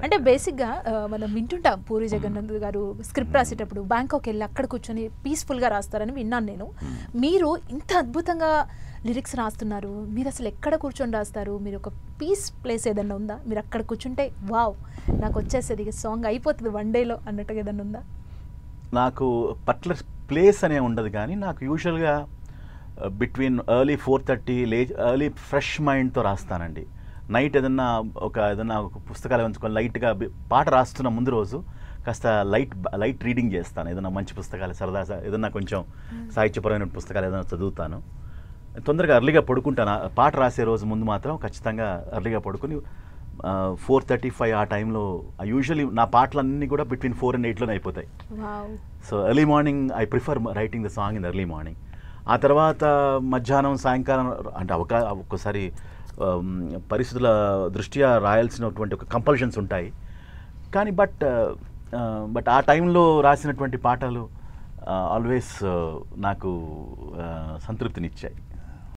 అంటే బేసిక్గా మనం వింటుంటాం పూరి జగన్నాథ్ గారు స్క్రిప్ట్ రాసేటప్పుడు బ్యాంకాక్ వెళ్ళి అక్కడ కూర్చొని పీస్ఫుల్గా రాస్తారని విన్నాను నేను. మీరు ఇంత అద్భుతంగా లిరిక్స్ రాస్తున్నారు, మీరు అసలు ఎక్కడ కూర్చొని రాస్తారు? మీరు ఒక పీస్ ప్లేస్ ఏదన్నా ఉందా? మీరు అక్కడ కూర్చుంటే వావ్ నాకు వచ్చేసేది సాంగ్ అయిపోతుంది వన్ డేలో అన్నట్టుగా ఏదన్నా ఉందా? నాకు పర్టికులర్ ప్లేస్ అనే ఉండదు, కానీ నాకు యూజువల్గా బిట్వీన్ ఎర్లీ 4:30 ఎర్లీ ఫ్రెష్ మైండ్తో రాస్తానండి. నైట్ ఏదన్నా ఒక పుస్తకాలు ఉంచుకొని లైట్గా పాట రాస్తున్న ముందు రోజు కాస్త లైట్ రీడింగ్ చేస్తాను. ఏదైనా మంచి పుస్తకాలు సరదా ఏదన్నా కొంచెం సాహిత్యపరమైన పుస్తకాలు ఏదైనా చదువుతాను. తొందరగా ఎర్లీగా పడుకుంటాను. పాట రాసే రోజు ముందు మాత్రం ఖచ్చితంగా ఎర్లీగా పడుకుని 4:35 ఆ టైంలో యూజువల్లీ నా పాటలన్నీ కూడా బిట్వీన్ 4 and 8లోనే అయిపోతాయి. So early morning I prefer writing the song in early morning. ఆ తర్వాత మధ్యాహ్నం సాయంకాలం అంటే ఒక్కోసారి పరిస్థితుల దృష్ట్యా రాయాల్సినటువంటి ఒక కంపల్షన్స్ ఉంటాయి. కానీ బట్ ఆ టైంలో రాసినటువంటి పాటలు ఆల్వేస్ నాకు సంతృప్తినిచ్చాయి.